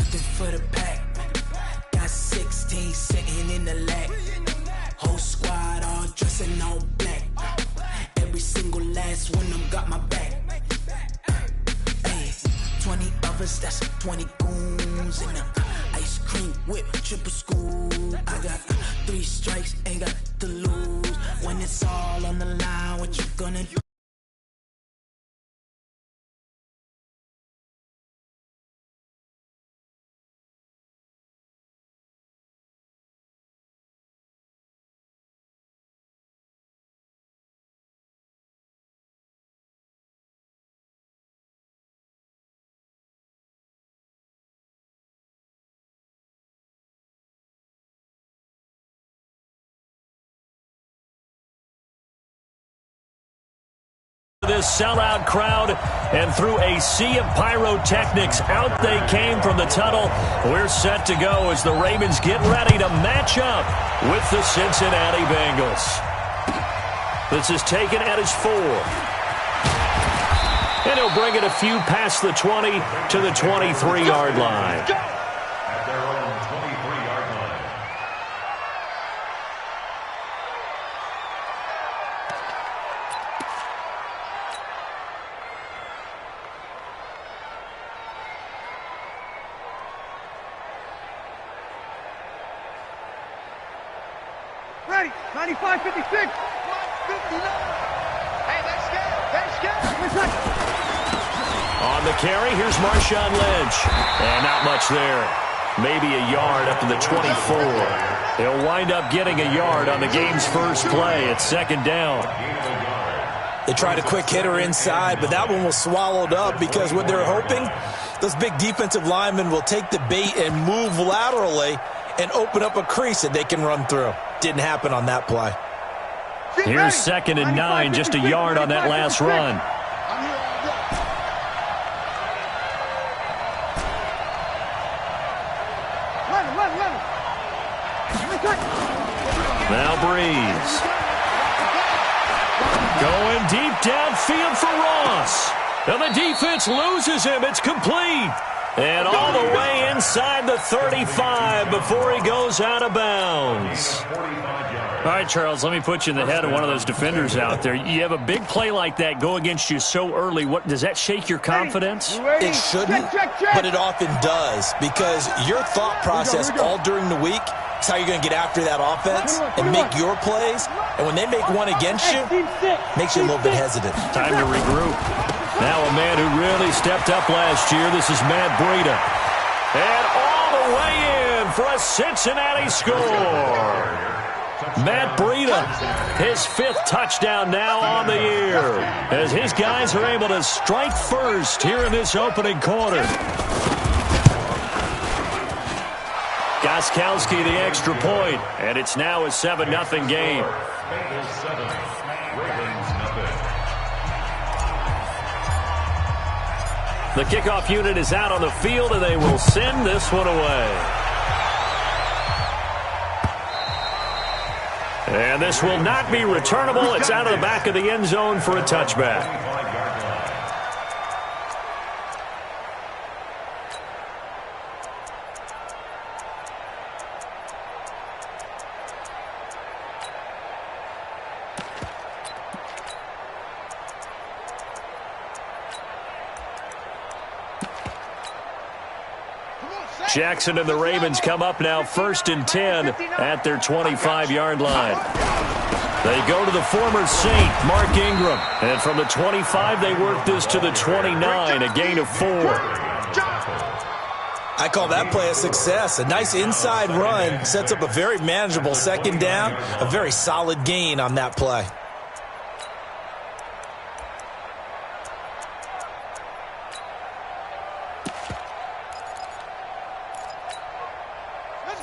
nothing for the pack. Got 16 sitting in the lap. Whole squad all dressing all black. Every single last one of them got my back. Hey, 20 of us, that's 20 goons in them. Ice cream whip, triple scoop. I got 3 strikes, ain't got to lose. When it's all on the line, what you gonna do? This sellout crowd, and through a sea of pyrotechnics, out they came from the tunnel. We're set to go as the Ravens get ready to match up with the Cincinnati Bengals. This is taken at his 4. And he'll bring it a few past the 20 to the 23-yard line. Ready, 95, 56. 59. Hey, let's go. On the carry, here's Marshawn Lynch. And not much there. Maybe a yard up to the 24. He'll wind up getting a yard on the game's first play. It's second down. They tried a quick hitter inside, but that one was swallowed up because what they're hoping, those big defensive linemen will take the bait and move laterally and open up a crease that they can run through. Didn't happen on that play. Here's second and 9, just a yard on that last run. Now Breeze. Going deep downfield for Ross. And the defense loses him. It's complete. And all the way inside the 35 before he goes out of bounds. All right, Charles, let me put you in the head of one of those defenders out there. You have a big play like that go against you so early. Does that shake your confidence? It shouldn't, but it often does, because your thought process all during the week is how you're going to get after that offense and make your plays. And when they make one against you, makes you a little bit hesitant. Time to regroup. Now a man who really stepped up last year. This is Matt Breida. And all the way in for a Cincinnati score. Matt Breida, his 5th touchdown now on the year, as his guys are able to strike first here in this opening quarter. Gostkowski the extra point, and it's now a 7-0 game. The kickoff unit is out on the field, and they will send this one away. And this will not be returnable. It's out of the back of the end zone for a touchback. Jackson and the Ravens come up now 1st and 10 at their 25-yard line. They go to the former Saint, Mark Ingram. And from the 25, they work this to the 29, a gain of 4. I call that play a success. A nice inside run sets up a very manageable second down, a very solid gain on that play.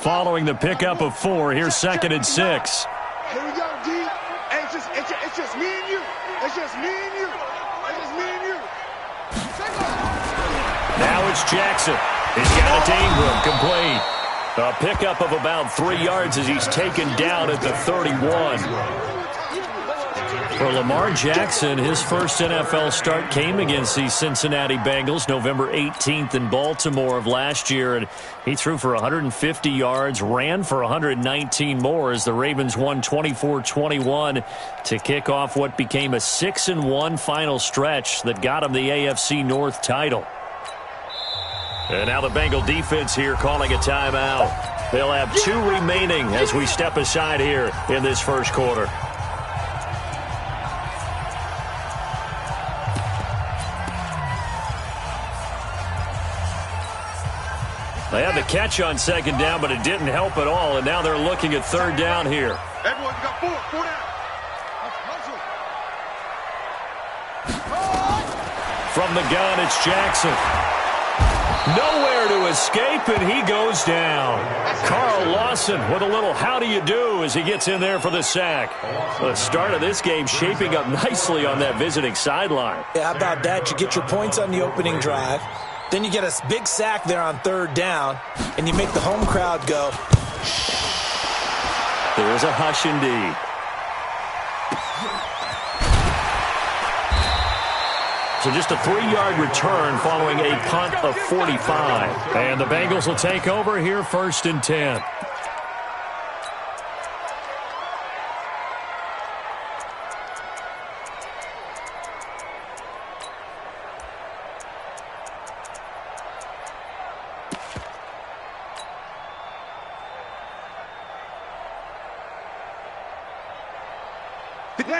Following the pickup of 4, here's 2nd and 6. Here we go, D. Hey, it's just me and you. It's just me and you. It's just me and you. Now it's Jackson. He's got it to Ingram, complete. A pickup of about 3 yards as he's taken down at the 31. For Lamar Jackson, his first NFL start came against the Cincinnati Bengals November 18th in Baltimore of last year, and he threw for 150 yards, ran for 119 more as the Ravens won 24-21 to kick off what became a 6-1 final stretch that got him the AFC North title. And now the Bengal defense here calling a timeout. They'll have 2 remaining as we step aside here in this first quarter. They had the catch on second down, but it didn't help at all, and now they're looking at third down here. Everyone, you got 4 down. From the gun, it's Jackson. Nowhere to escape, and he goes down. Carl Lawson with a little how do you do as he gets in there for the sack. The start of this game shaping up nicely on that visiting sideline. Yeah, how about that? You get your points on the opening drive. Then you get a big sack there on third down, and you make the home crowd go. There is a hush indeed. So just a 3-yard return following a punt of 45. And the Bengals will take over here 1st and 10.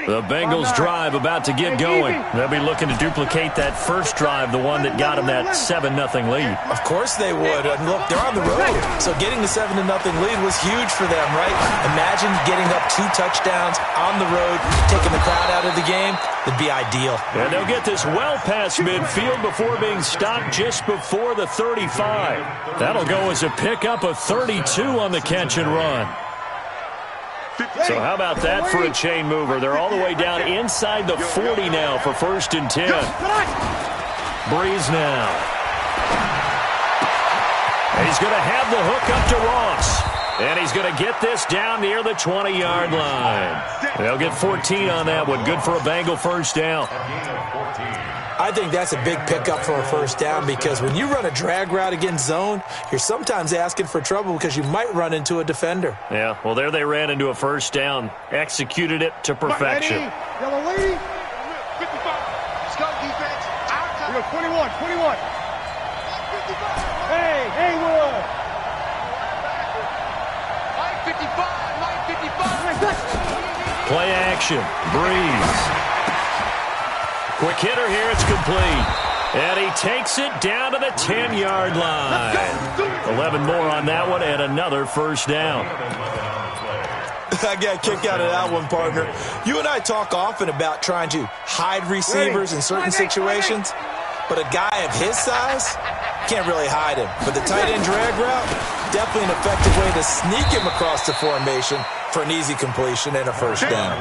The Bengals drive about to get going. They'll be looking to duplicate that first drive, the one that got them that 7-0 lead. Of course they would. And look, they're on the road. So getting the 7-0 lead was huge for them, right? Imagine getting up 2 touchdowns on the road, taking the crowd out of the game. It'd be ideal. And they'll get this well past midfield before being stopped just before the 35. That'll go as a pickup of 32 on the catch and run. So how about that for a chain mover? They're all the way down inside the 40 now for 1st and 10. Breeze now. And he's going to have the hook up to Ross. And he's going to get this down near the 20-yard line. They'll get 14 on that one. Good for a Bengal first down. I think that's a big pickup for a first down because when you run a drag route against zone, you're sometimes asking for trouble because you might run into a defender. Yeah, well, there they ran into a first down. Executed it to perfection. Yellow lady. 55. Scout defense. Outside. We go 21. Hey, Ewyk. Line 55. Play action. Breeze. Quick hitter here, it's complete. And he takes it down to the 10-yard line. 11 more on that one and another first down. I got a kick out of that one, partner. You and I talk often about trying to hide receivers in certain situations, but a guy of his size can't really hide him. But the tight end drag route, definitely an effective way to sneak him across the formation for an easy completion and a first down.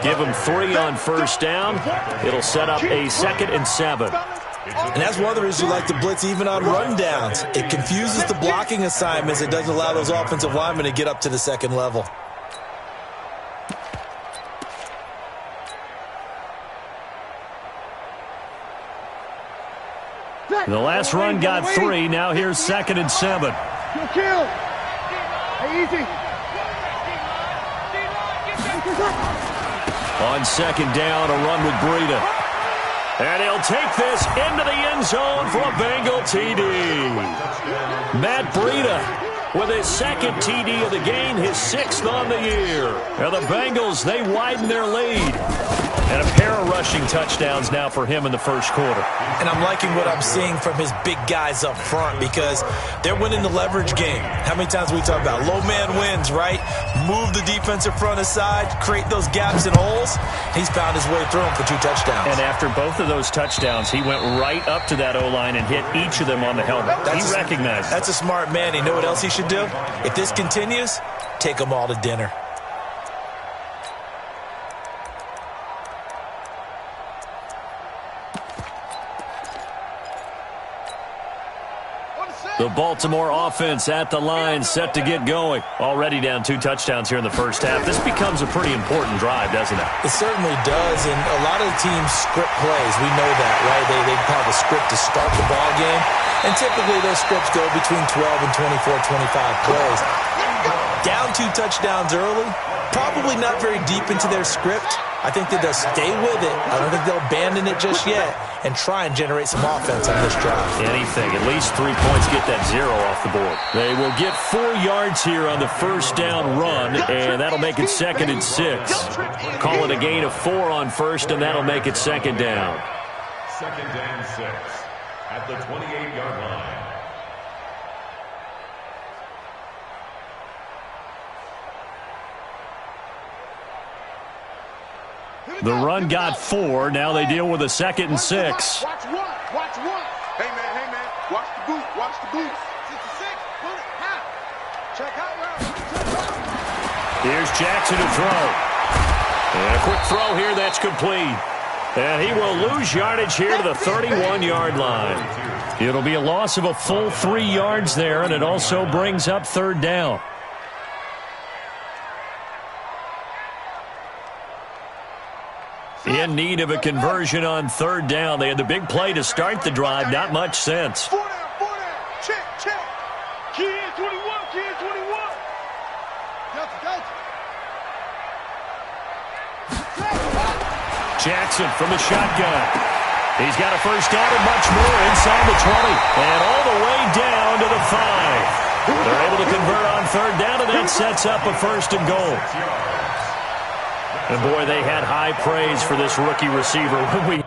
Give him 3 on first down. It'll set up a 2nd and 7. And that's one of the reasons you like to blitz even on rundowns. It confuses the blocking assignments. It doesn't allow those offensive linemen to get up to the second level. The last run got 3. Now here's 2nd and 7. Kill. Hey, easy. On second down, a run with Breida. And he'll take this into the end zone for a Bengal TD. Matt Breida with his 2nd TD of the game, his 6th on the year. And the Bengals, they widen their lead. And a pair of rushing touchdowns now for him in the first quarter. And I'm liking what I'm seeing from his big guys up front because they're winning the leverage game. How many times we talk about low man wins, right? Move the defensive front aside, create those gaps and holes. He's found his way through them for 2 touchdowns. And after both of those touchdowns, he went right up to that O-line and hit each of them on the helmet. He recognized it. That's a smart man. You know what else he should do? If this continues, take them all to dinner. The Baltimore offense at the line, set to get going. Already down 2 touchdowns here in the first half. This becomes a pretty important drive, doesn't it? It certainly does, and a lot of the teams script plays. We know that, right? They have a script to start the ball game, and typically those scripts go between 12 and 24, 25 plays. Down 2 touchdowns early, probably not very deep into their script. I think that they'll stay with it. I don't think they'll abandon it just yet and try and generate some offense on this drive. Anything. At least 3 points, get that 0 off the board. They will get 4 yards here on the first down run, and that'll make it 2nd and 6. Call it a gain of 4 on first, and that'll make it 2nd down. 2nd and 6 at the 28-yard line. The run got 4. Now they deal with a 2nd and 6. Watch one. Watch one. Hey, man. Watch the boot. Watch the boot. 66. Pull it. Half. Check out route. Here's Jackson to throw. And a quick throw here that's complete. And he will lose yardage here to the 31-yard line. It'll be a loss of a full 3 yards there, and it also brings up 3rd down. In need of a conversion on 3rd down. They had the big play to start the drive. Not much sense. 4 down. Check. Kid 21. Jackson from the shotgun. He's got a first down and much more inside the 20. And all the way down to the 5. They're able to convert on 3rd down, and that sets up a 1st and goal. And boy, they had high praise for this rookie receiver when we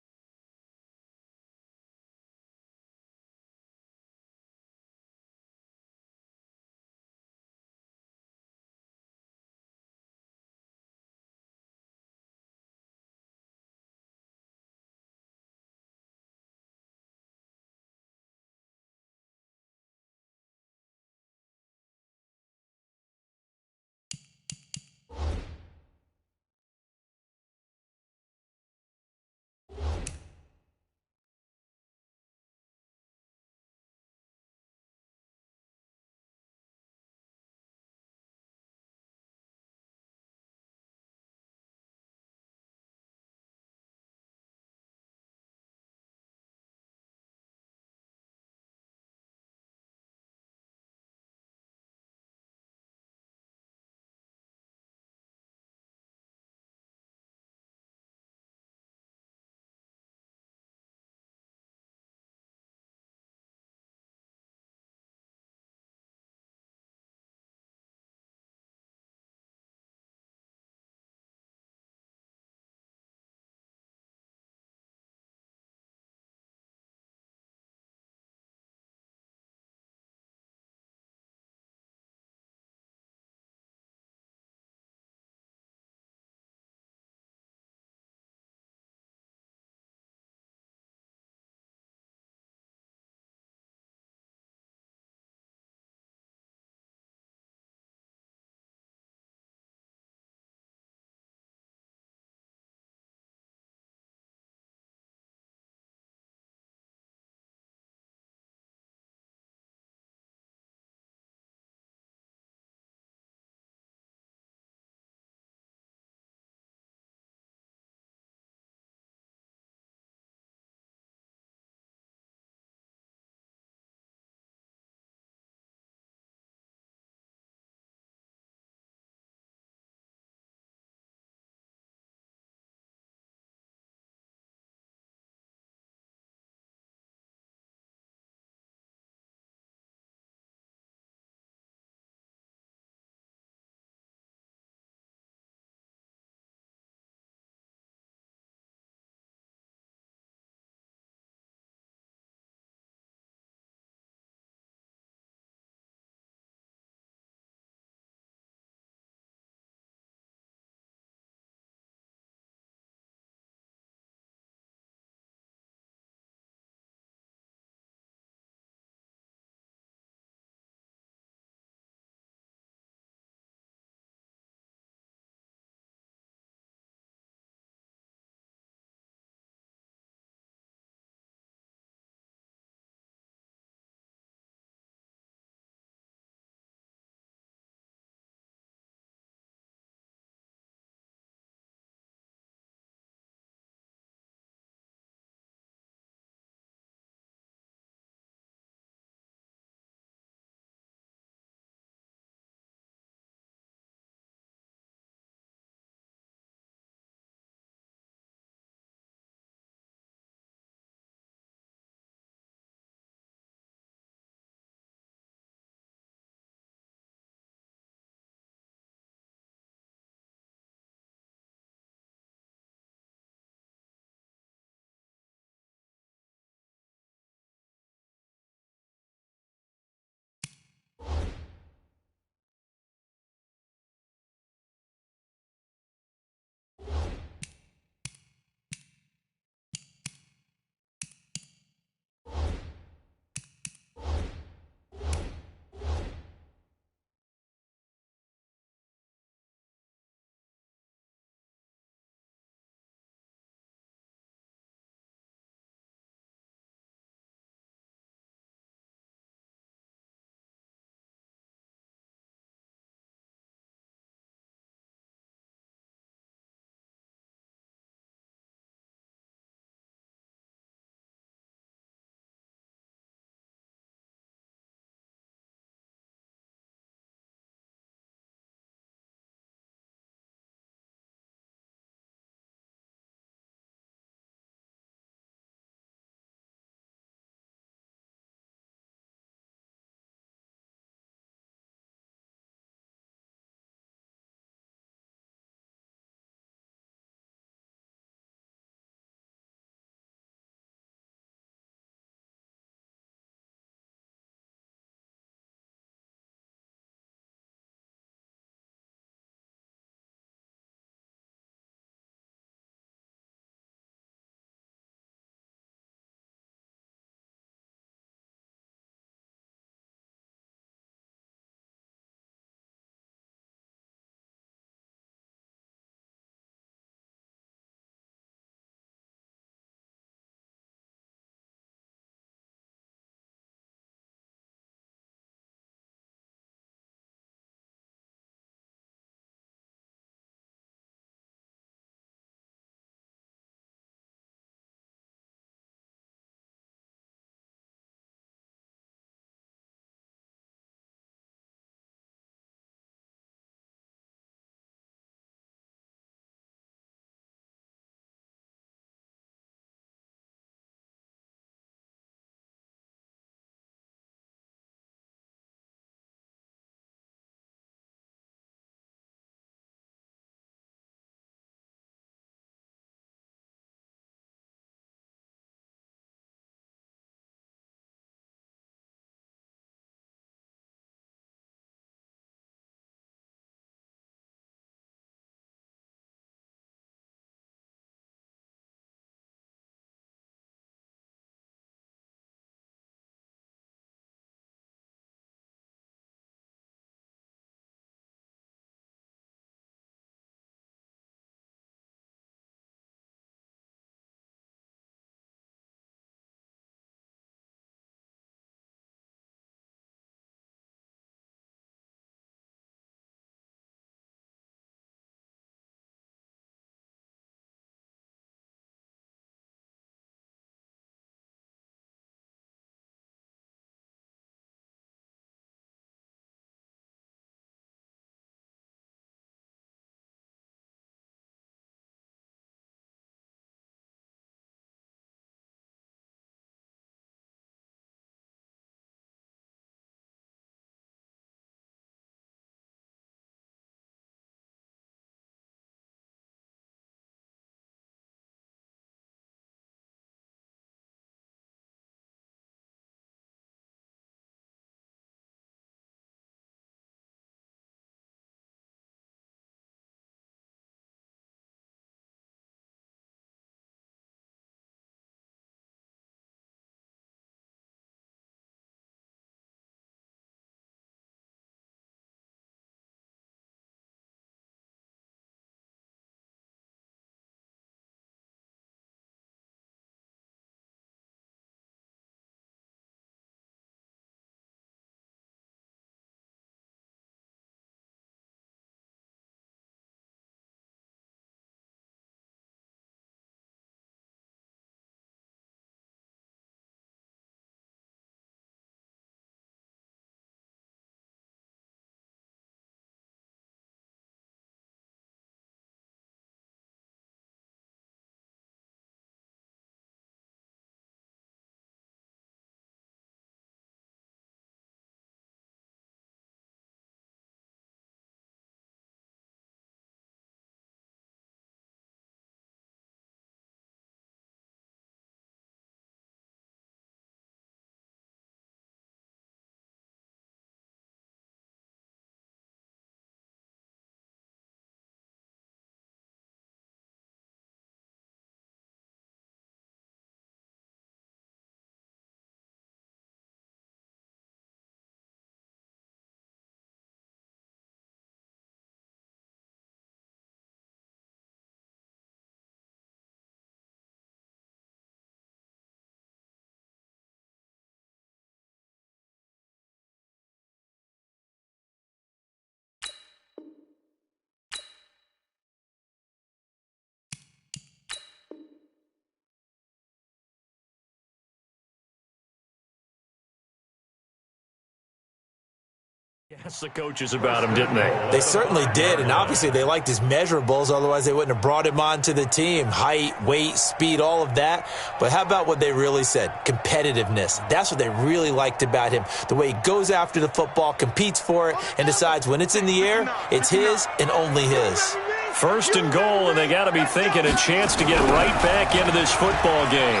Asked the coaches about him, didn't they? They certainly did, and obviously they liked his measurables, otherwise they wouldn't have brought him onto the team. Height, weight, speed, all of that. But how about what they really said? Competitiveness. That's what they really liked about him. The way he goes after the football, competes for it, and decides when it's in the air, it's his and only his. First and goal, and they got to be thinking a chance to get right back into this football game.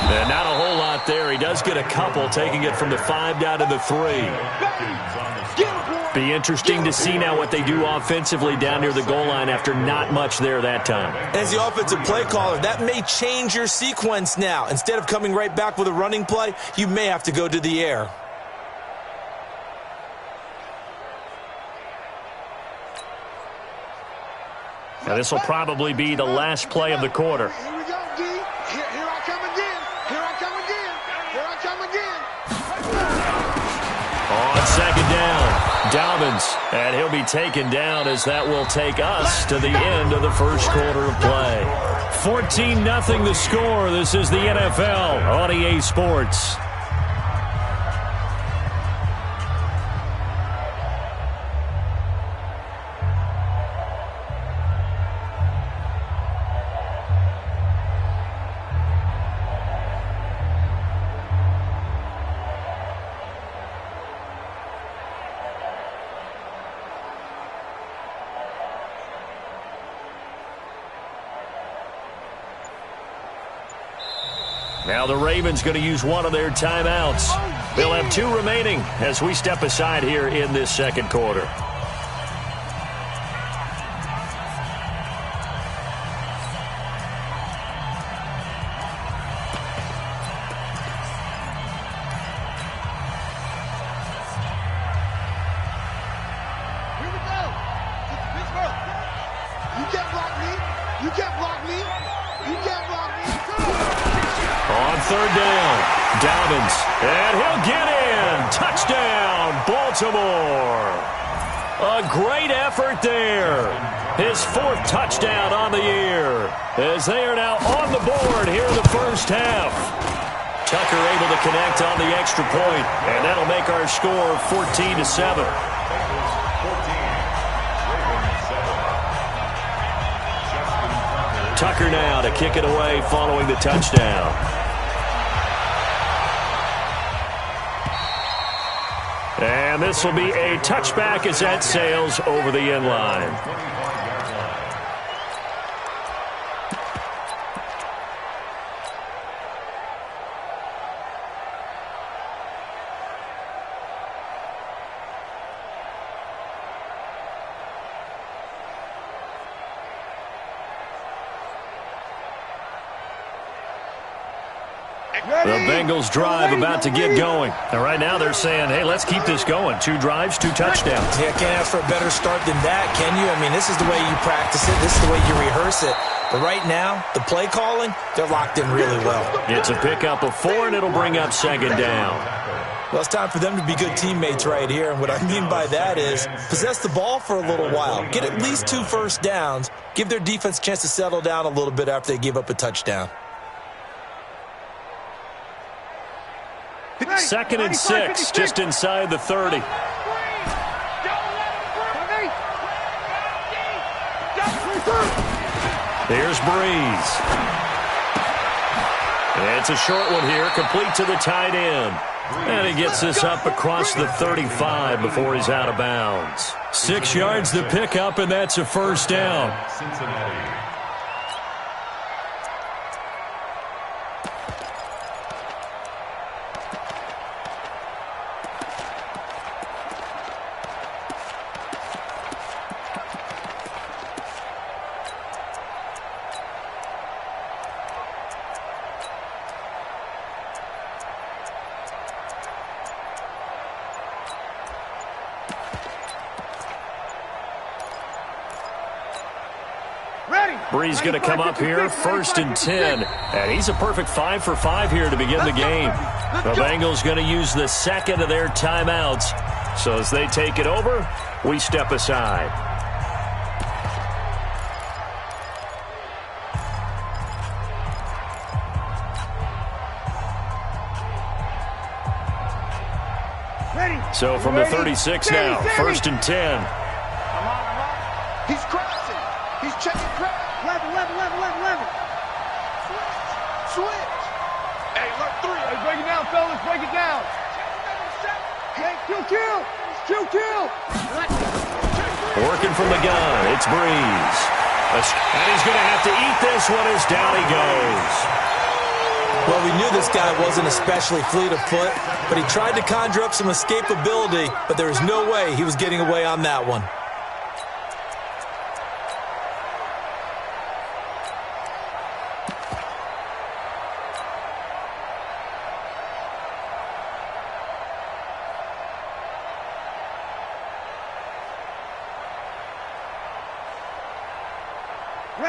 And not a whole lot there. He does get a couple, taking it from the 5 down to the 3. Be interesting to see now what they do offensively down near the goal line after not much there that time. As the offensive play caller, that may change your sequence now. Instead of coming right back with a running play, you may have to go to the air. Now this will probably be the last play of the quarter. Here we go, D. Here I come again. Here I come again. Here I come again. On second down, Dobbins, and he'll be taken down as that will take us to the end of the first quarter of play. 14-0 the score. This is the NFL on EA Sports. Now the Ravens going to use one of their timeouts. They'll have 2 remaining as we step aside here in this second quarter. Here we go. Pittsburgh. You can't block me. You can't block me. You can't block me. On third down, Dobbins, and he'll get in. Touchdown, Baltimore. A great effort there. His 4th touchdown on the year as they are now on the board here in the first half. Tucker able to connect on the extra point, and that'll make our score 14-7. Tucker now to kick it away following the touchdown. And this will be a touchback as that sails over the end line. The Bengals drive about to get going. And right now they're saying, hey, let's keep this going. 2 drives, 2 touchdowns. Yeah, can't ask for a better start than that, can you? I mean, this is the way you practice it. This is the way you rehearse it. But right now, the play calling, they're locked in really well. It's a pickup of 4, and it'll bring up second down. Well, it's time for them to be good teammates right here. And what I mean by that is possess the ball for a little while. Get at least 2 first downs. Give their defense a chance to settle down a little bit after they give up a touchdown. 2nd and 6, just inside the 30. Here's Breeze. It's a short one here, complete to the tight end. And he gets this up across the 35 before he's out of bounds. 6 yards to pick up, and that's a first down. Cincinnati. Breeze going to come up here, 1st and 10. And he's a perfect 5 for 5 here to begin the game. The Bengals going to use the 2nd of their timeouts. So as they take it over, we step aside. Ready. So from the 36 now, 1st and 10. Come on. He's crossing. He's checking crowd. 11. Switch. Hey, look, 3. Hey, break it down, fellas. Break it down. Hey, kill. Working from the gun, it's Breeze. And he's going to have to eat this one as down he goes. Well, we knew this guy wasn't especially fleet of foot, but he tried to conjure up some escapability, but there was no way he was getting away on that one.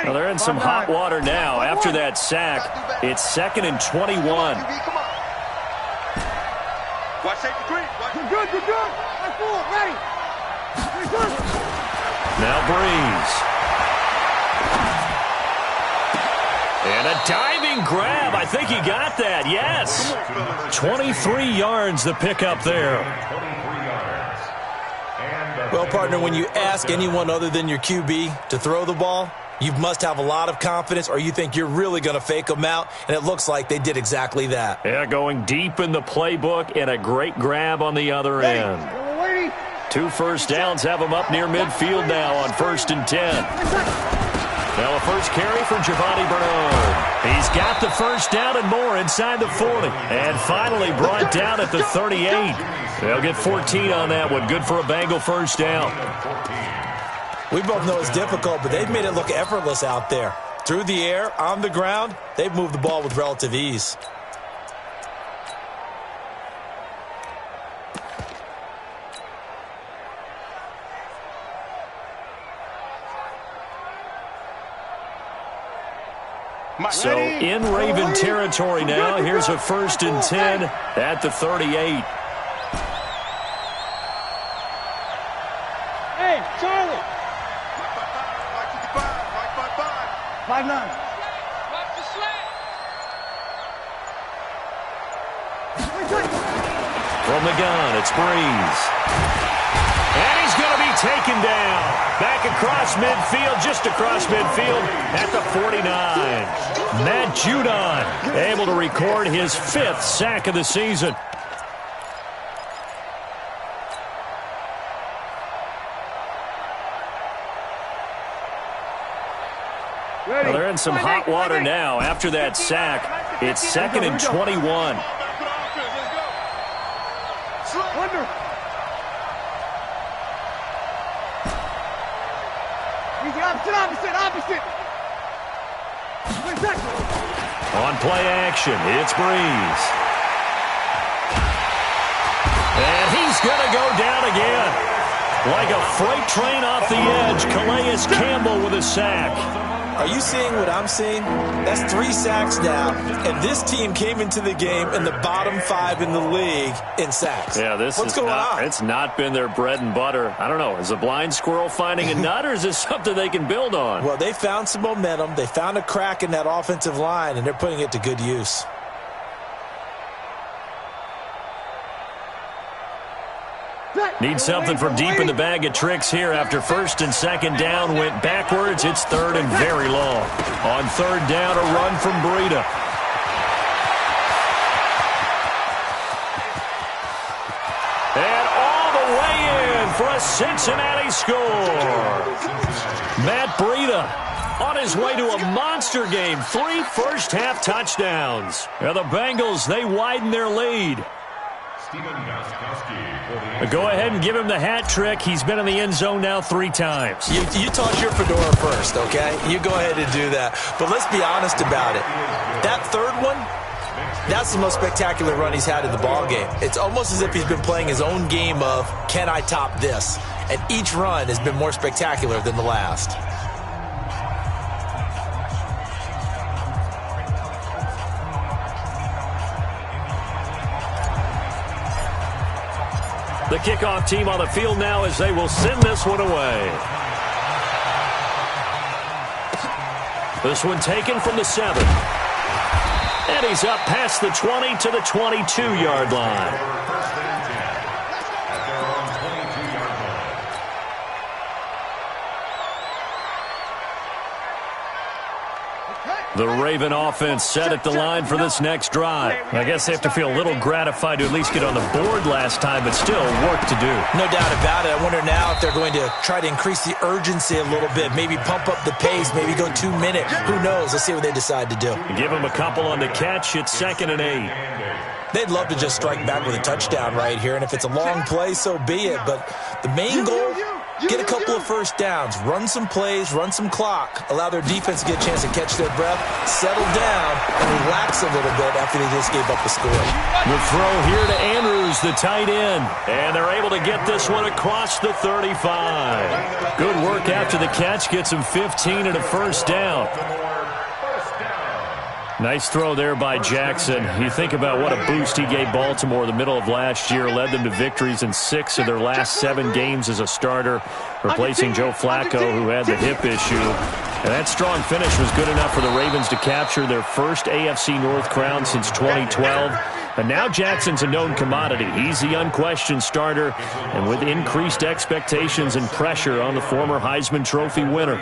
Well, they're in some hot water now after that sack. It's 2nd and 21. Come on. Watch safety creep. You're good. That's full. Ready. Now Breeze. And a diving grab. I think he got that. Yes. 23 yards the pickup there. Well, partner, when you ask anyone other than your QB to throw the ball, you must have a lot of confidence, or you think you're really going to fake them out, and it looks like they did exactly that. Yeah, going deep in the playbook and a great grab on the other end. 2 first downs have them up near midfield now on 1st and 10. Now a first carry for Giovanni Bernard. He's got the first down and more inside the 40. And finally brought down at the 38. They'll get 14 on that one. Good for a Bengal first down. We both know it's difficult, but they've made it look effortless out there. Through the air, on the ground, they've moved the ball with relative ease. So in Raven territory now, here's a 1st and 10 at the 38. Hey, Charlie. 5'9". Watch the slant. From the gun, it's Breeze. And he's going to be taken down. Back across midfield, just across midfield at the 49. Matt Judon able to record his 5th sack of the season. Well, they're in some hot water now after that sack. It's 2nd and 21. Opposite. On play action, it's Breeze. And he's going to go down again. Like a freight train off the edge, Calais Campbell with a sack. Are you seeing what I'm seeing? That's 3 sacks now, and this team came into the game in the bottom 5 in the league in sacks. Yeah, what's going on? It's not been their bread and butter. I don't know. Is a blind squirrel finding a nut, or is this something they can build on? Well, they found some momentum. They found a crack in that offensive line, and they're putting it to good use. Need something from deep in the bag of tricks here after 1st and 2nd down went backwards. It's 3rd and very long. On 3rd down, a run from Breida. And all the way in for a Cincinnati score. Matt Breida on his way to a monster game. 3 first-half touchdowns. Now the Bengals, they widen their lead. Go ahead and give him the hat trick. He's been in the end zone now 3 times. You toss your fedora first, okay? You go ahead and do that. But let's be honest about it. That 3rd one, that's the most spectacular run he's had in the ballgame. It's almost as if he's been playing his own game of, can I top this? And each run has been more spectacular than the last. The kickoff team on the field now as they will send this one away. This one taken from the 7. And he's up past the 20 to the 22-yard line. The Raven offense set at the line for this next drive. I guess they have to feel a little gratified to at least get on the board last time, but still work to do. No doubt about it. I wonder now if they're going to try to increase the urgency a little bit, maybe pump up the pace, maybe go 2 minutes. Who knows? Let's see what they decide to do. Give them a couple on the catch. It's 2nd and 8. They'd love to just strike back with a touchdown right here, and if it's a long play, so be it. But the main goal, get a couple of first downs, run some plays, run some clock, allow their defense to get a chance to catch their breath, settle down, and relax a little bit after they just gave up the score. The throw here to Andrews, the tight end. And they're able to get this one across the 35. Good work after the catch. Gets him 15 and a first down. Nice throw there by Jackson. You think about what a boost he gave Baltimore the middle of last year, led them to victories in 6 of their last 7 games as a starter, replacing Joe Flacco, who had the hip issue. And that strong finish was good enough for the Ravens to capture their first AFC North crown since 2012. And now Jackson's a known commodity. He's the unquestioned starter, and with increased expectations and pressure on the former Heisman Trophy winner.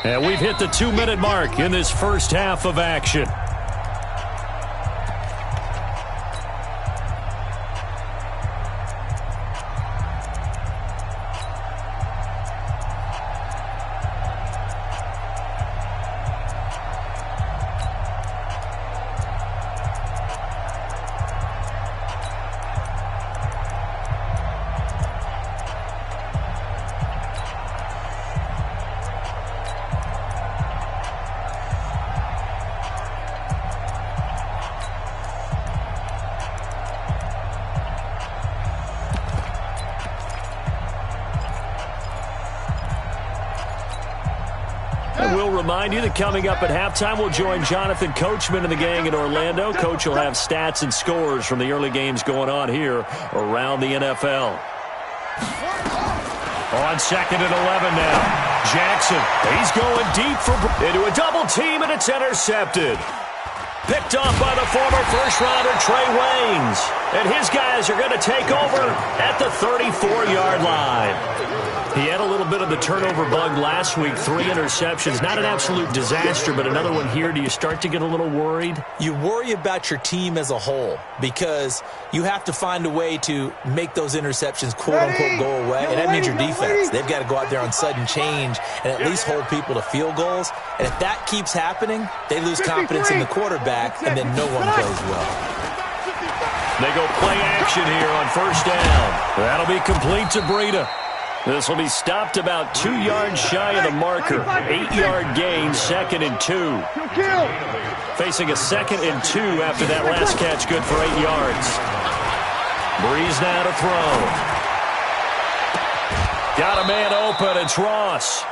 And we've hit the 2-minute mark in this first half of action. We'll remind you that coming up at halftime, we'll join Jonathan Coachman and the gang in Orlando. Coach will have stats and scores from the early games going on here around the NFL. On 2nd and 11 now. Jackson, he's going deep into a double team, and it's intercepted. Picked off by the former first-rounder Trey Waynes. And his guys are going to take over at the 34-yard line. He had a little bit of the turnover bug last week, 3 interceptions. Not an absolute disaster, but another one here. Do you start to get a little worried? You worry about your team as a whole because you have to find a way to make those interceptions, quote-unquote, go away, and that means your defense. They've got to go out there on sudden change and at least hold people to field goals. And if that keeps happening, they lose confidence in the quarterback, and then no one plays well. They go play action here on first down. That'll be complete to Breida. This will be stopped about 2 yards shy of the marker. 8-yard gain, 2nd and 2. Facing a 2nd and 2 after that last catch, good for 8 yards. Breeze now to throw. Got a man open, it's Ross.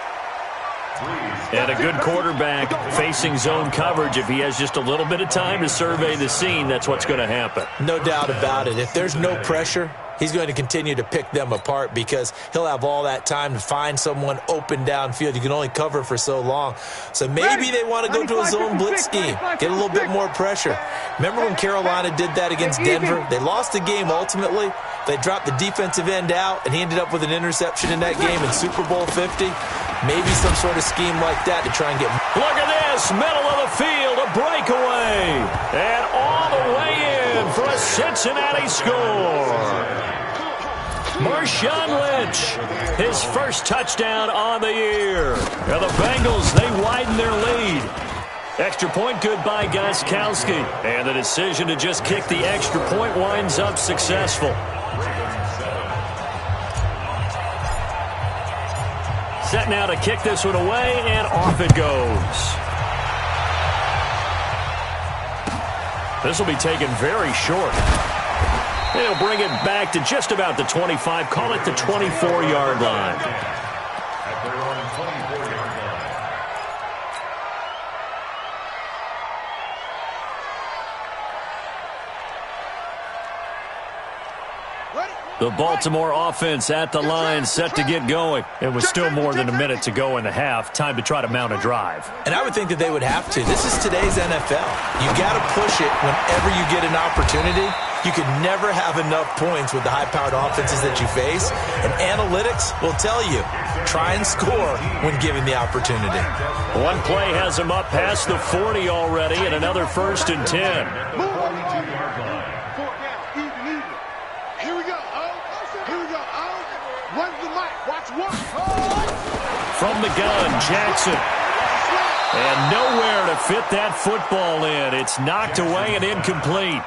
And a good quarterback facing zone coverage. If he has just a little bit of time to survey the scene, that's what's going to happen. No doubt about it. If there's no pressure, he's going to continue to pick them apart because he'll have all that time to find someone open downfield. You can only cover for so long. So maybe they want to go to a zone blitz scheme, get a little bit more pressure. Remember when Carolina did that against Denver? They lost the game ultimately. They dropped the defensive end out, and he ended up with an interception in that game in Super Bowl 50. Maybe some sort of scheme like that to try and get... Look at this, middle of the field, a breakaway. And all the way in for a Cincinnati score. Marshawn Lynch, his first touchdown on the year. Now the Bengals, they widen their lead. Extra point good by Gostkowski. And the decision to just kick the extra point winds up successful. Set now to kick this one away, and off it goes. This will be taken very short. They'll bring it back to just about the 25, call it the 24-yard line. At their own 24-yard line. Ready? The Baltimore offense at the line, set to get going. It was still more than a minute to go in the half. Time to try to mount a drive. And I would think that they would have to. This is today's NFL. You got to push it whenever you get an opportunity. You could never have enough points with the high-powered offenses that you face. And analytics will tell you, try and score when given the opportunity. One play has him up past the 40 already, and another 1st and 10. From the gun, Jackson. And nowhere to fit that football in. It's knocked away and incomplete.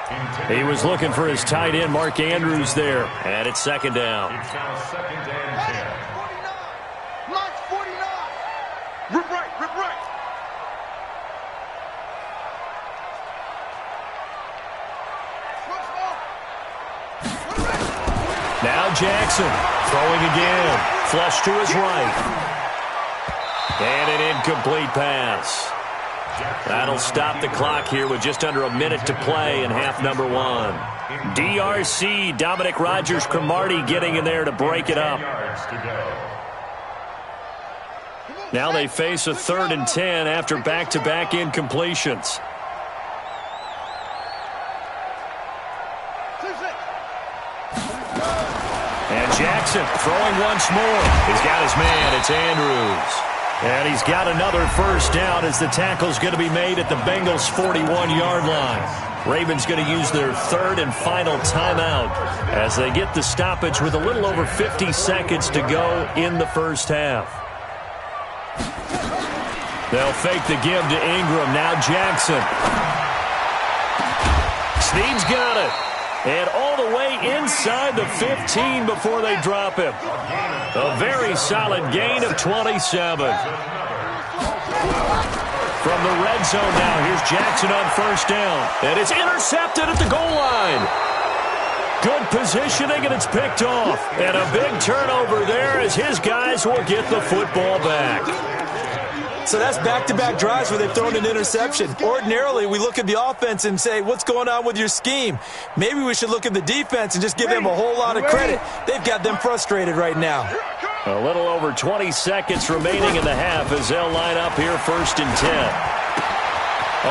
He was looking for his tight end, Mark Andrews, there. And it's 2nd down. It's now 2nd and 10. Mark 49. Rip right, rip right. Now Jackson throwing again. Flush to his right. And an incomplete pass. That'll stop the clock here with just under a minute to play in half number 1. DRC, Dominic Rodgers-Cromartie getting in there to break it up. Now they face a 3rd and 10 after back-to-back incompletions. And Jackson throwing once more. He's got his man. It's Andrews. And he's got another 1st down as the tackle's going to be made at the Bengals' 41-yard line. Ravens going to use their 3rd and final timeout as they get the stoppage with a little over 50 seconds to go in the first half. They'll fake the give to Ingram. Now Jackson. Snead's got it. And all the way inside the 15 before they drop him. A very solid gain of 27. From the red zone now, here's Jackson on 1st down. And it's intercepted at the goal line. Good positioning, and it's picked off. And a big turnover there as his guys will get the football back. So that's back-to-back drives where they've thrown an interception. Ordinarily, we look at the offense and say, what's going on with your scheme? Maybe we should look at the defense and just give them a whole lot of credit. They've got them frustrated right now. A little over 20 seconds remaining in the half as they'll line up here 1st and 10.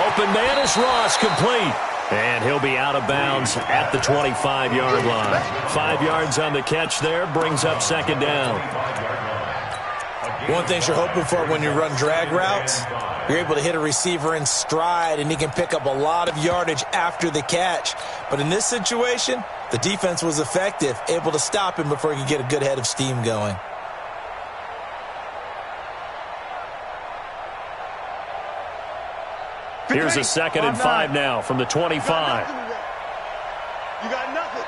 Open man is Ross, complete. And he'll be out of bounds at the 25-yard line. 5 yards on the catch there, brings up 2nd down. One thing you're hoping for when you run drag routes, you're able to hit a receiver in stride, and he can pick up a lot of yardage after the catch. But in this situation, the defense was effective, able to stop him before he could get a good head of steam going. Here's a 2nd and 5 now from the 25. You got nothing.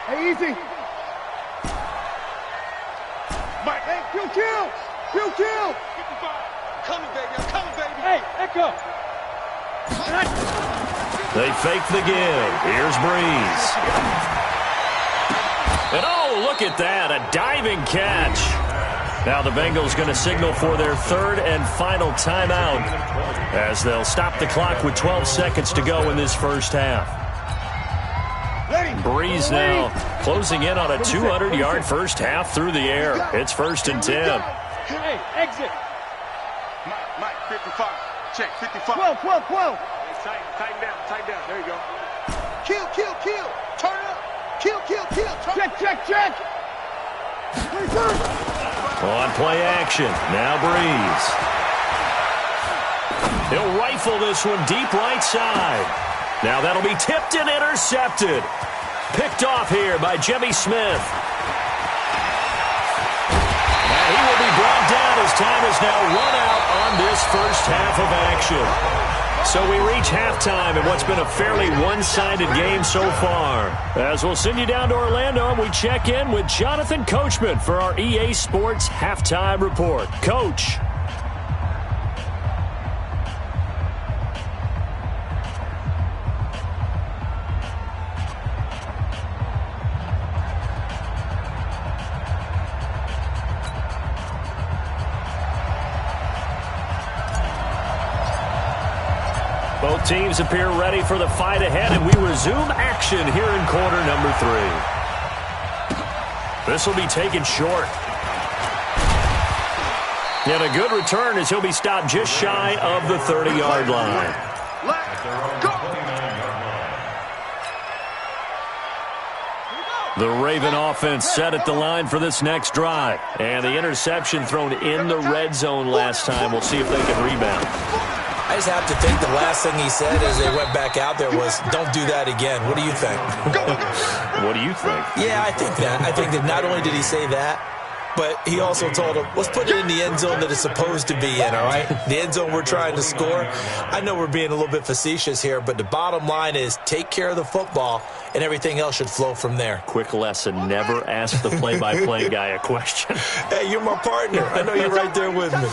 Hey, easy. Mike, hey, kill. Coming, baby, I'm coming, baby. Hey, Echo. They fake the give. Here's Breeze. And oh, look at that, a diving catch. Now the Bengals going to signal for their 3rd and final timeout as they'll stop the clock with 12 seconds to go in this first half. Breeze now closing in on a 200-yard first half through the air. It's 1st and 10. Hey, exit. Mike, 55. Check, 55. 12. Hey, tighten down. There you go. Kill. Turn it up. Kill. Check. 23. On play action. Now Breeze. He'll rifle this one deep right side. Now that'll be tipped and intercepted. Picked off here by Jimmy Smith. And he will be brought down as time is now run out on this first half of action. So we reach halftime in what's been a fairly one-sided game so far. As we'll send you down to Orlando, and we check in with Jonathan Coachman for our EA Sports Halftime Report. Coach. Both teams appear ready for the fight ahead, and we resume action here in quarter number 3. This will be taken short. And a good return as he'll be stopped just shy of the 30-yard line. The Raven offense set at the line for this next drive. And the interception thrown in the red zone last time. We'll see if they can rebound. I just have to think the last thing he said as they went back out there was, don't do that again. What do you think? What do you think? Yeah, I think that. I think that not only did he say that, but he also told him, let's put it in the end zone that it's supposed to be in, all right? The end zone we're trying to score. I know we're being a little bit facetious here, but the bottom line is take care of the football, and everything else should flow from there. Quick lesson, never ask the play-by-play guy a question. Hey, you're my partner. I know you're right there with me.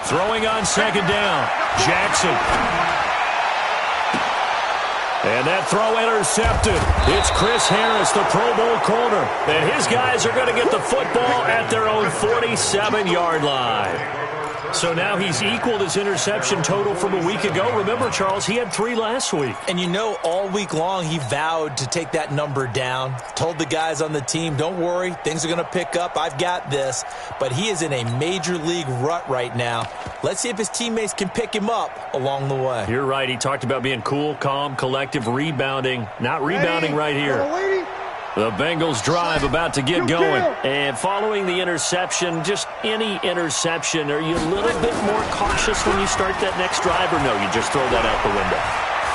Throwing on second down, Jackson. And that throw intercepted. It's Chris Harris, the Pro Bowl corner. And his guys are going to get the football at their own 47-yard line. So now he's equaled his interception total from a week ago. Remember, Charles, he had 3 last week. And you know, all week long he vowed to take that number down. Told the guys on the team, don't worry, things are going to pick up. I've got this. But he is in a major league rut right now. Let's see if his teammates can pick him up along the way. You're right. He talked about being cool, calm, collective, rebounding. Not rebounding right here. The Bengals drive about to get going. And following the interception, just any interception, are you a little bit more cautious when you start that next drive, or no, you just throw that out the window?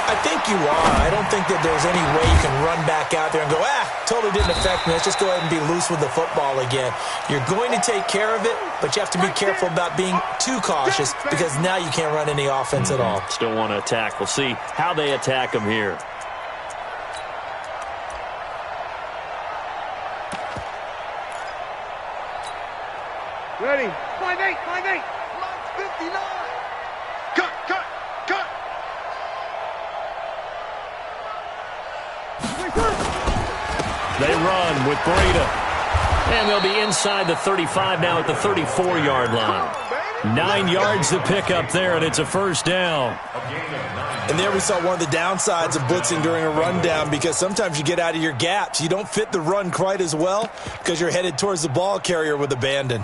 I think you are. I don't think that there's any way you can run back out there and go, totally didn't affect me. Let's just go ahead and be loose with the football again. You're going to take care of it, but you have to be careful about being too cautious because now you can't run any offense at all. Still want to attack. We'll see how they attack them here. Ready. 5-8, 5-8. Line 59. Cut. They run with Breida. And they'll be inside the 35 now at the 34-yard line. 9 yards to pick up there, and it's a first down. And there we saw one of the downsides of blitzing during a rundown because sometimes you get out of your gaps. You don't fit the run quite as well because you're headed towards the ball carrier with abandon.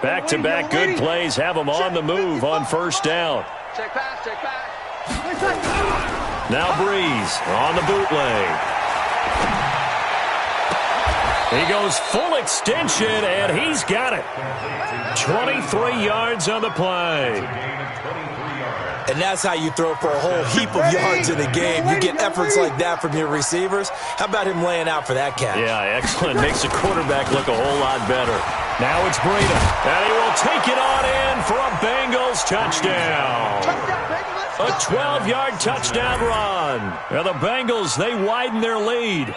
Back-to-back good plays have them on the move on first down. Check pass. Now Breeze on the bootleg. He goes full extension, and he's got it. 23 yards on the play. And that's how you throw for a whole heap of yards in a game. You get efforts like that from your receivers. How about him laying out for that catch? Yeah, excellent. Makes the quarterback look a whole lot better. Now it's Breida, and he will take it on in for a Bengals touchdown. A 12-yard touchdown run. And the Bengals, they widen their lead.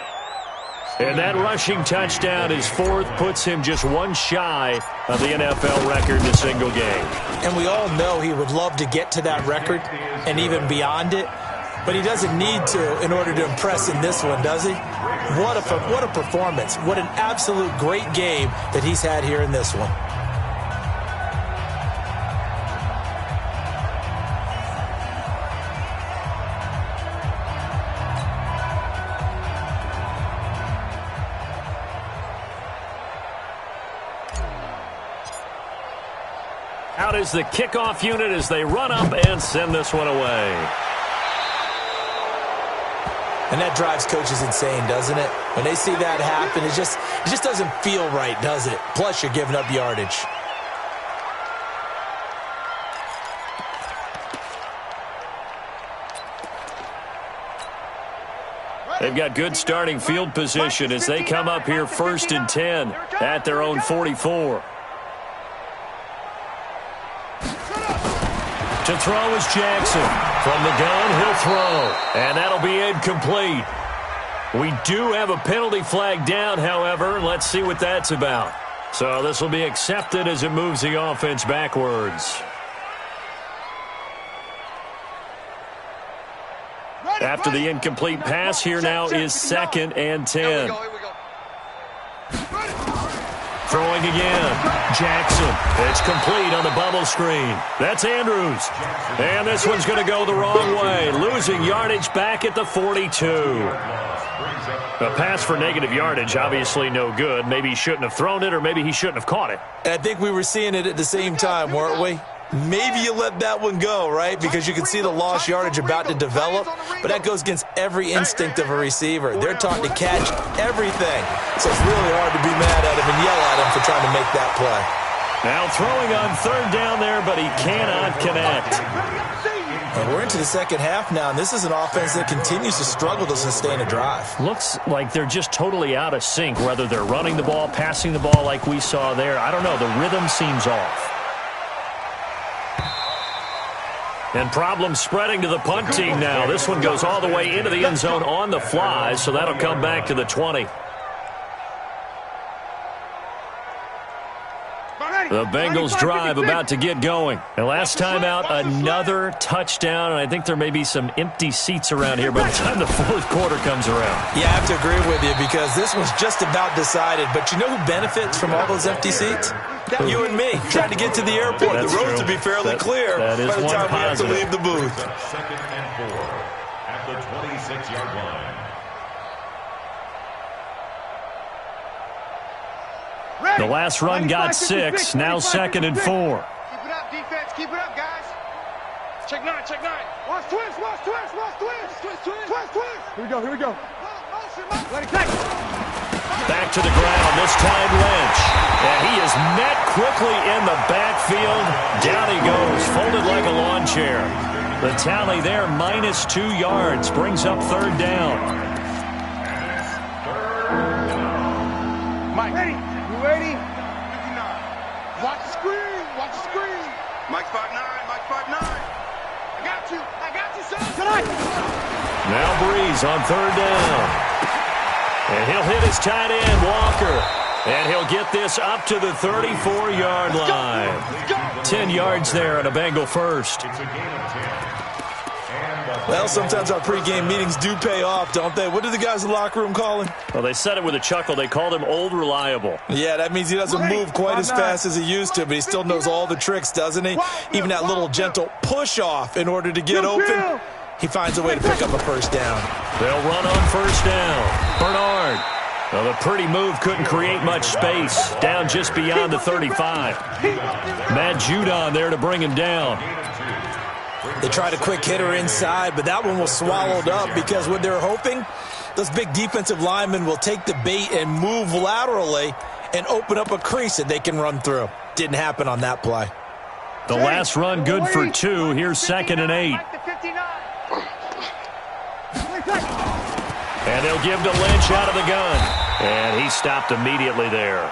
And that rushing touchdown, his 4th, puts him just one shy of the NFL record in a single game. And we all know he would love to get to that record and even beyond it, but he doesn't need to in order to impress in this one, does he? What a performance. What an absolute great game that he's had here in this one. Out is the kickoff unit as they run up and send this one away. And that drives coaches insane, doesn't it? When they see that happen, it just doesn't feel right, does it? Plus, you're giving up yardage. They've got good starting field position as they come up here 1st and 10 at their own 44. To throw is Jackson. From the gun, he'll throw. And that'll be incomplete. We do have a penalty flag down, however. Let's see what that's about. So this will be accepted as it moves the offense backwards. After the incomplete pass, here now is 2nd and 10. Throwing again. Jackson. It's complete on the bubble screen. That's Andrews. And this one's going to go the wrong way. Losing yardage back at the 42. A pass for negative yardage, obviously no good. Maybe he shouldn't have thrown it, or maybe he shouldn't have caught it. I think we were seeing it at the same time, weren't we? Maybe you let that one go, right? Because you can see the lost yardage about to develop, but that goes against every instinct of a receiver. They're taught to catch everything. So it's really hard to be mad at him and yell at him for trying to make that play. Now throwing on third down there, but he cannot connect. And we're into the second half now, and this is an offense that continues to struggle to sustain a drive. Looks like they're just totally out of sync, whether they're running the ball, passing the ball like we saw there. I don't know. The rhythm seems off. And problems spreading to the punt team now. This one goes all the way into the end zone on the fly, so that'll come back to the 20. The Bengals drive about to get going. And last time out, another touchdown, and I think there may be some empty seats around here by the time the fourth quarter comes around. Yeah, I have to agree with you because this one's just about decided. But you know who benefits from all those empty seats? You and me, trying to get to the airport. That's the roads true. will be fairly clear that is by the time we have to positive. leave the booth. Second and 4 at the 26-yard line. The last run got 6, now 2nd and 4. Keep it up, defense. Keep it up, guys. Check 9, check 9. Watch twist, watch twist, watch twist. Twist. Here we go. Let it catch. Back to the ground, this time Lynch. And he is met quickly in the backfield. Down he goes, folded like a lawn chair. The tally there, -2 yards, brings up third down. Mike, you ready? 59. Watch the screen. Mike 5'9". I got you, son. Tonight. Now Breeze on third down. And he'll hit his tight end, Walker. And he'll get this up to the 34-yard line. 10 yards there and a Bengal first. It's a gain of 10. Well, sometimes our pregame meetings do pay off, don't they? What do the guys in the locker room call him? Well, they said it with a chuckle. They called him Old Reliable. Yeah, that means he doesn't move quite as fast as he used to, but he still knows all the tricks, doesn't he? Even that little gentle push-off in order to get open. He finds a way to pick up a first down. They'll run on first down. Bernard. Well, the pretty move couldn't create much space. Down just beyond the 35. Matt Judon there to bring him down. They tried a quick hitter inside, but that one was swallowed up because what they're hoping, those big defensive linemen will take the bait and move laterally and open up a crease that they can run through. Didn't happen on that play. The last run good for 2. Here's 2nd and 8. And they'll give to Lynch out of the gun. And he stopped immediately there.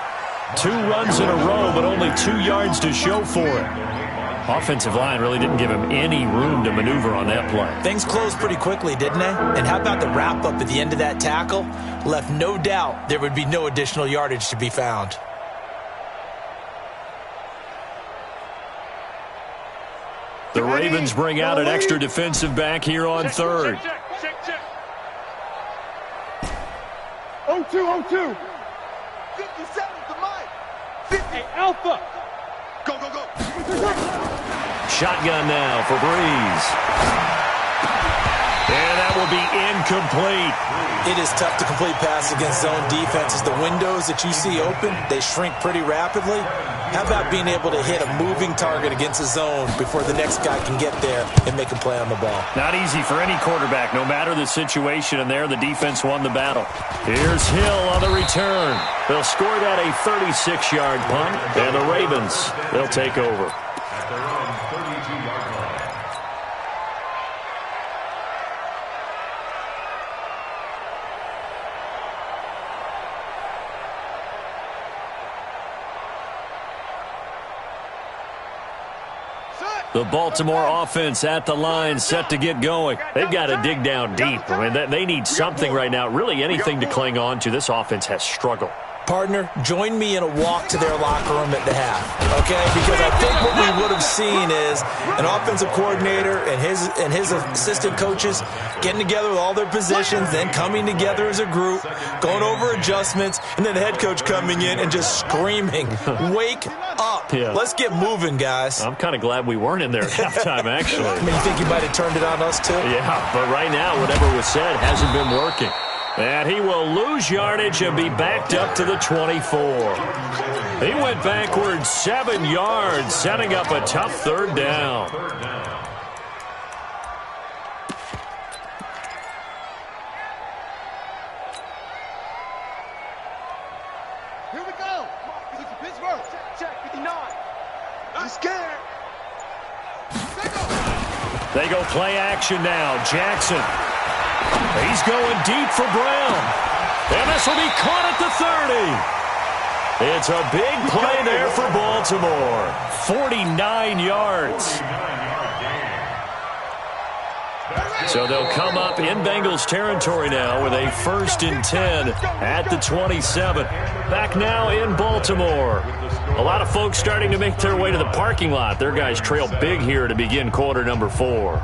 2 runs in a row, but only 2 yards to show for it. Offensive line really didn't give him any room to maneuver on that play. Things closed pretty quickly, didn't they? And how about the wrap-up at the end of that tackle? Left no doubt there would be no additional yardage to be found. The Ravens bring out an extra defensive back here on third. Check. 0-2. 57 to Mike. 50. Hey, Alpha. Go. Shotgun now for Breeze. And that will be incomplete. It is tough to complete pass against zone defenses. The windows that you see open, they shrink pretty rapidly. How about being able to hit a moving target against a zone before the next guy can get there and make a play on the ball? Not easy for any quarterback, no matter the situation, and there the defense won the battle. Here's Hill on the return. They'll score that a 36-yard punt, and the Ravens, they'll take over. At their own 32-yard line. The Baltimore offense at the line, set to get going. They've got to dig down deep. I mean, they need something right now, really anything to cling on to. This offense has struggled. Partner, join me in a walk to their locker room at the half, okay? Because I think what we would have seen is an offensive coordinator and his assistant coaches getting together with all their positions, then coming together as a group, going over adjustments, and then the head coach coming in and just screaming, "Wake up. Yeah. Let's get moving, guys." I'm kind of glad we weren't in there at halftime, actually. I mean, you think he might have turned it on us, too? Yeah, but right now, whatever was said hasn't been working. And he will lose yardage and be backed up to the 24. He went backwards 7 yards, setting up a tough third down. Here we go. This is Pittsburgh. Check 59. I'm scared. They go play action now. Jackson. He's going deep for Brown. And this will be caught at the 30. It's a big play there for Baltimore. 49 yards. So they'll come up in Bengals territory now with a 1st and 10 at the 27. Back now in Baltimore. A lot of folks starting to make their way to the parking lot. Their guys trail big here to begin quarter number 4.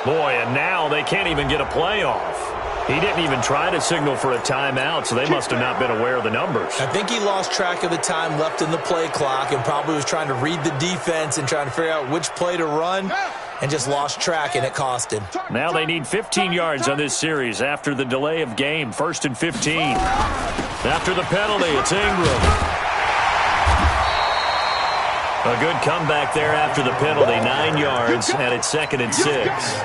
Boy, and now they can't even get a play off. He didn't even try to signal for a timeout, so they must have not been aware of the numbers. I think he lost track of the time left in the play clock and probably was trying to read the defense and trying to figure out which play to run and just lost track, and it cost him. Now they need 15 yards on this series after the delay of game. 1st and 15. After the penalty, it's Ingram. A good comeback there after the penalty. 9 yards, and it's 2nd and 6.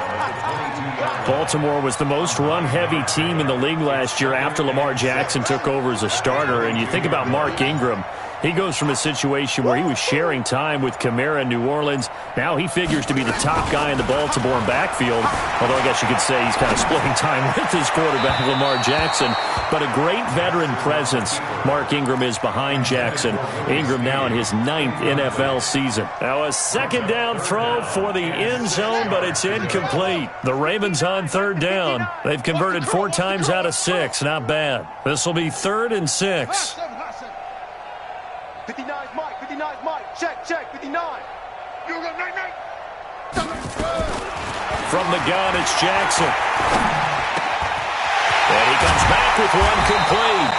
Baltimore was the most run-heavy team in the league last year after Lamar Jackson took over as a starter. And you think about Mark Ingram. He goes from a situation where he was sharing time with Kamara in New Orleans. Now he figures to be the top guy in the Baltimore backfield. Although I guess you could say he's kind of splitting time with his quarterback, Lamar Jackson. But a great veteran presence. Mark Ingram is behind Jackson. Ingram now in his 9th NFL season. Now a 2nd down throw for the end zone, but it's incomplete. The Ravens on 3rd down. They've converted 4 times out of 6. Not bad. This will be 3rd and 6. 59's Mike. 59's Mike. Check. 59. You go, night. From the gun, it's Jackson. And he comes back with one complete.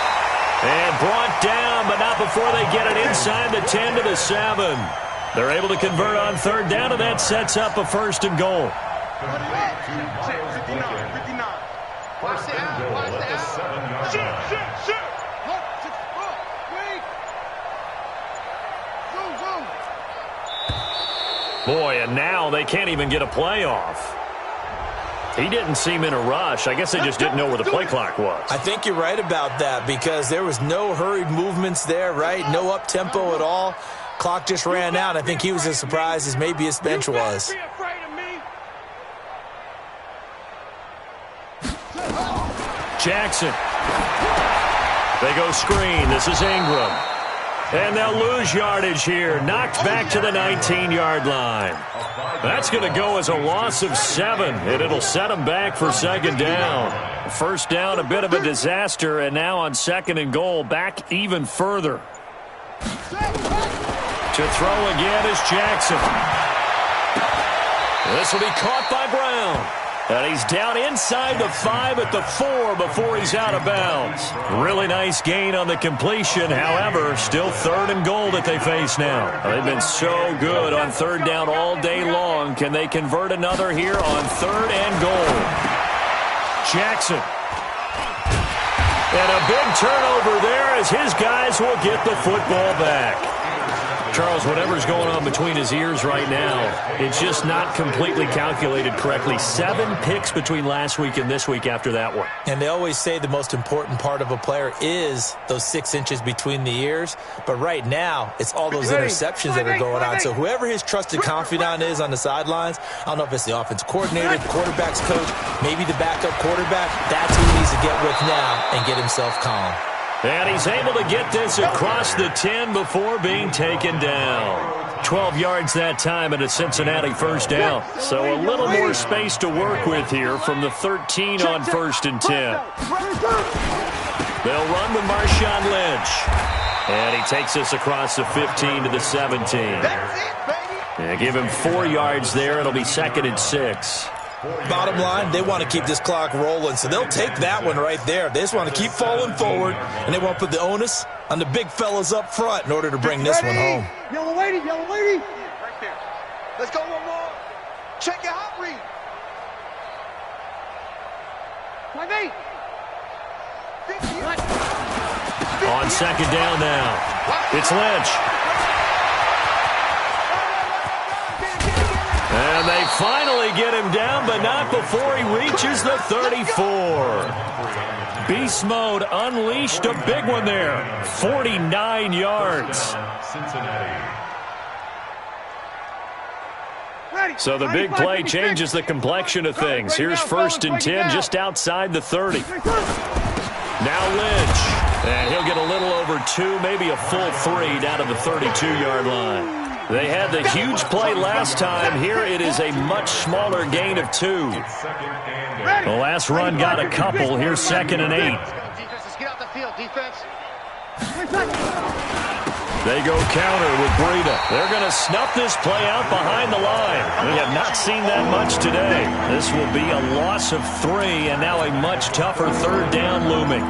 And brought down, but not before they get it inside the 10 to the 7. They're able to convert on 3rd down, and that sets up a 1st and goal. 59. Watch the out. Shit. Boy, and now they can't even get a play off. He didn't seem in a rush. I guess they just didn't know where the play clock was. I think you're right about that because there was no hurried movements there, right? No up-tempo at all. Clock just ran out. I think he was as surprised as maybe his bench was. Jackson. They go screen. This is Ingram. And they'll lose yardage here. Knocked back to the 19-yard line. That's going to go as a loss of 7, and it'll set them back for 2nd down. 1st down, a bit of a disaster, and now on 2nd and goal, back even further. To throw again is Jackson. This will be caught by Brown. And he's down inside the 5 at the 4 before he's out of bounds. Really nice gain on the completion. However, still 3rd and goal that they face now. They've been so good on 3rd down all day long. Can they convert another here on 3rd and goal? Jackson. And a big turnover there as his guys will get the football back. Charles, whatever's going on between his ears right now, it's just not completely calculated correctly. 7 picks between last week and this week after that one. And they always say the most important part of a player is those 6 inches between the ears. But right now, it's all those interceptions that are going on. So whoever his trusted confidant is on the sidelines, I don't know if it's the offense coordinator, the quarterback's coach, maybe the backup quarterback, that's who he needs to get with now and get himself calm. And he's able to get this across the 10 before being taken down. 12 yards that time and a Cincinnati first down. So a little more space to work with here from the 13 on 1st and 10. They'll run with Marshawn Lynch. And he takes this across the 15 to the 17. And give him 4 yards there. It'll be 2nd and 6. Bottom line, they want to keep this clock rolling, so they'll take that one right there. They just want to keep falling forward, and they want to put the onus on the big fellas up front in order to bring this one home. Yellow lady, yellow lady. Right there. Let's go one more. Check your hot read. 5-8. On 2nd down now. It's Lynch. And they finally get him down, but not before he reaches the 34. Beast mode unleashed, a big one there. 49 yards. So the big play changes the complexion of things. Here's 1st and 10 just outside the 30. Now Lynch. And he'll get a little over 2, maybe a full 3 down to the 32-yard line. They had the huge play last time. Here it is a much smaller gain of 2. The last run got a couple. Here's 2nd and 8. Get out the field, defense. They go counter with Breida. They're going to snuff this play out behind the line. We have not seen that much today. This will be a loss of 3, and now a much tougher 3rd down looming.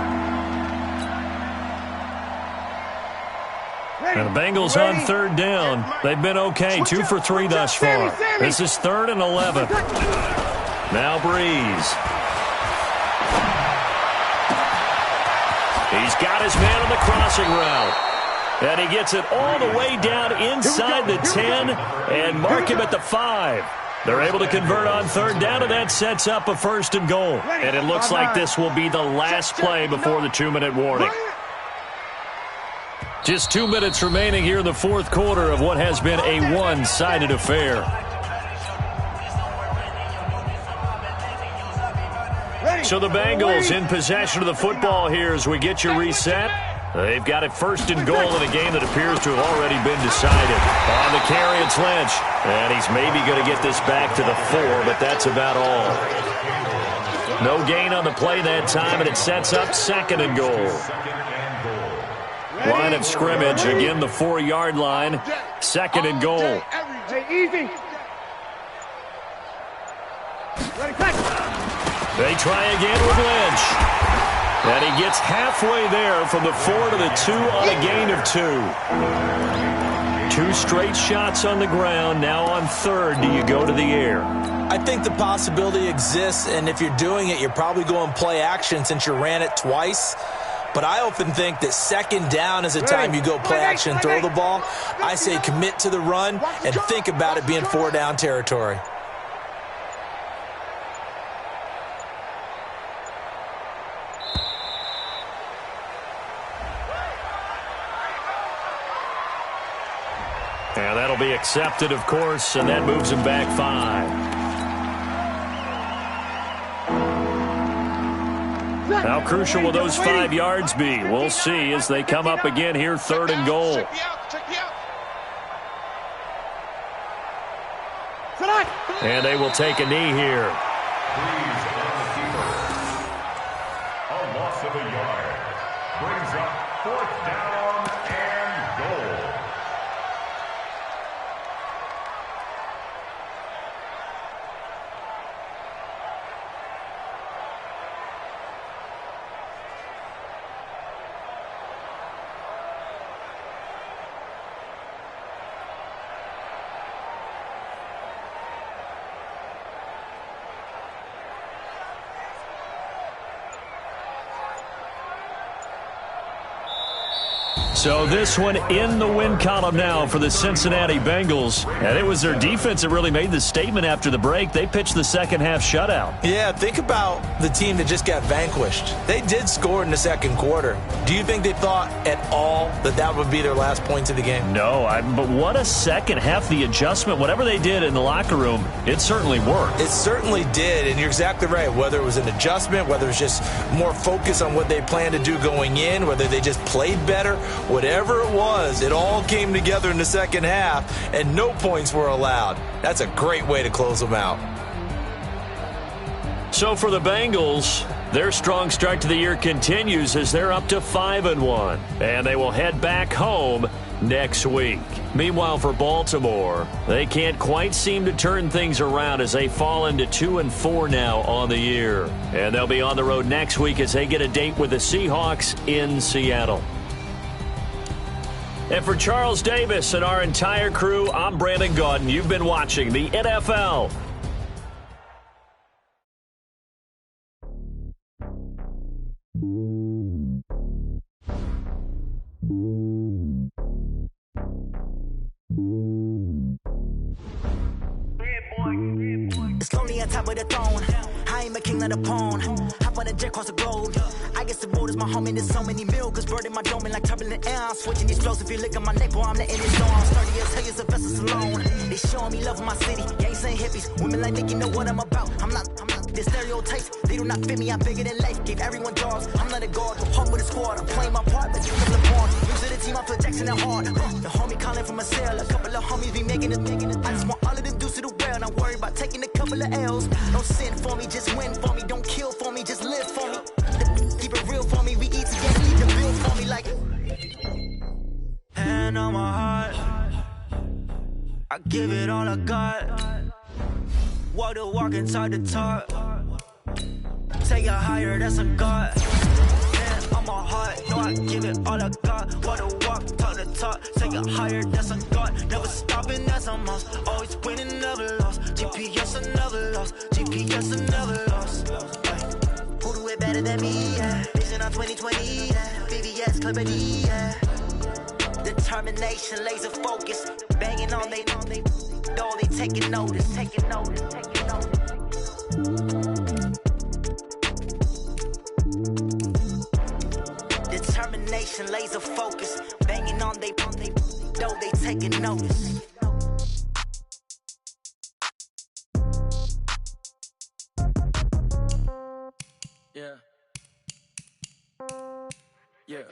And the Bengals on 3rd down. They've been okay, 2 for 3 thus far. This is 3rd and 11. Now Breeze. He's got his man on the crossing route. And he gets it all the way down inside the 10 and mark him at the 5. They're able to convert on 3rd down, and that sets up a 1st and goal. And it looks like this will be the last play before the 2-minute warning. Just 2 minutes remaining here in the 4th quarter of what has been a one-sided affair. So the Bengals in possession of the football here as we get you reset. They've got it 1st and goal in a game that appears to have already been decided. On the carry, it's Lynch. And he's maybe going to get this back to the 4, but that's about all. No gain on the play that time, and it sets up 2nd and goal. Line of scrimmage, again the 4-yard line, 2nd and goal. Easy. They try again with Lynch. And he gets halfway there from the 4 to the 2 on a gain of 2. 2 straight shots on the ground. Now on 3rd, do you go to the air? I think the possibility exists, and if you're doing it, you're probably going play action since you ran it twice. But I often think that 2nd down is the time you go play action and throw the ball. I say commit to the run and think about it being 4-down territory. And that'll be accepted, of course, and that moves him back 5. How crucial will those 5 yards be? We'll see as they come up again here, 3rd and goal. And they will take a knee here. A loss of a yard brings up 4th down and goal. So this one in the win column now for the Cincinnati Bengals. And it was their defense that really made the statement after the break. They pitched the second half shutout. Yeah, think about the team that just got vanquished. They did score in the second quarter. Do you think they thought at all that that would be their last points of the game? No, but what a second half. The adjustment, whatever they did in the locker room, it certainly worked. It certainly did, and you're exactly right. Whether it was an adjustment, whether it was just more focus on what they planned to do going in, whether they just played better, whatever it was, it all came together in the second half, and no points were allowed. That's a great way to close them out. So for the Bengals, their strong start to the year continues as they're up to 5-1, and they will head back home next week. Meanwhile, for Baltimore, they can't quite seem to turn things around as they fall into 2-4 now on the year. And they'll be on the road next week as they get a date with the Seahawks in Seattle. And for Charles Davis and our entire crew, I'm Brandon Gaudin. You've been watching the NFL. It's lonely on top of the throne. I ain't a king of the pawn. Hop on a jet across the globe. I guess the road is my home and there's so many milk. Cause bird in my dome and like turbulent air. I'm switching explosive. You look at my neck, boy, I'm letting it go. I'm sturdy as hell as the vessels alone. They showing me love in my city. Gangs and hippies. Women like Nick, you know what I'm about. I'm not the stereotypes. They do not fit me. I'm bigger than life. Gave everyone jobs. I'm not a guard. Go hard with a squad. I'm playing my part. But think of the pawn. Use the team. I feel Jackson and hard. The homie calling from a cell. A couple of homies be making it. I just want all of them dudes to do well. Not worry about taking a couple of L's. Don't sin for me. Just win for me. Don't kill for me. Just live for me. Keep it real for me. We eat together. Keep the bill for me like. Hand on my heart. I give it all I got. Walk the walk and talk the talk. Take it higher, that's a God. Hand on my heart, no, I give it all I got. Walk the walk, talk the talk. Take it higher, that's a God. Never stopping, that's a must. Always winning, never lost. GPS, I never lost. GPS, I never lost. Who do it better than me? Yeah. Vision on 2020. Yeah. VVS, Clippity. Yeah. Determination, laser focus. Banging on they know they taking notice. Taking notice. Taking notice. Determination, laser focus. Banging on they know they taking notice. Yeah. Yeah.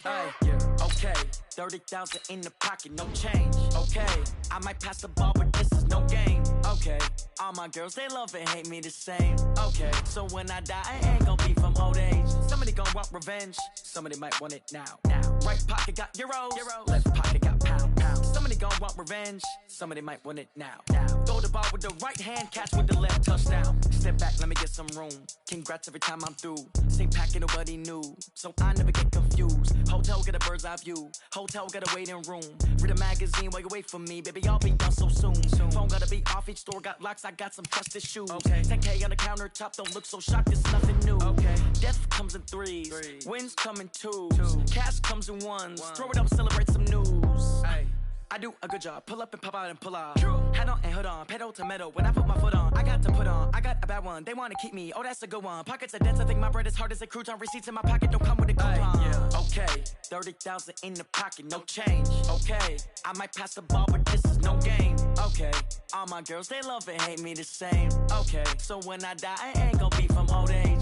Hey, yeah. Okay. 30,000 in the pocket, no change. Okay. I might pass the ball, but this is no game. Okay. All my girls, they love and hate me the same. Okay. So when I die, I ain't gonna be from old age. Somebody gonna want revenge. Somebody might want it now. Right pocket got euros. Left pocket got pounds. Somebody gonna want revenge. Somebody might want it now. Throw the ball with the right hand, catch with the left, touchdown. Step back, let me get some room. Congrats every time I'm through. Same packet, nobody knew. So I never get confused. Hotel get a bird's eye view. Hotel got a waiting room. Read a magazine while you wait for me. Baby, I'll be done so soon. Phone gotta be off, each store got locks. I got some trusted shoes. Okay. 10K on the countertop, don't look so shocked, it's nothing new. Okay. Death comes in threes. Wins come in twos. Cash comes in ones. Throw it up, celebrate some news. Ay. I do a good job. Pull up and pop out and pull out. Head on and hood on. Pedal to metal. When I put my foot on, I got to put on. I got a bad one. They want to keep me. Oh, that's a good one. Pockets are dense. I think my bread is hard as a crouton. Receipts in my pocket don't come with a coupon. Yeah. Okay. 30,000 in the pocket. No change. Okay. I might pass the ball, but this is no game. Okay. All my girls, they love and hate me the same. Okay. So when I die, I ain't gonna be from old age.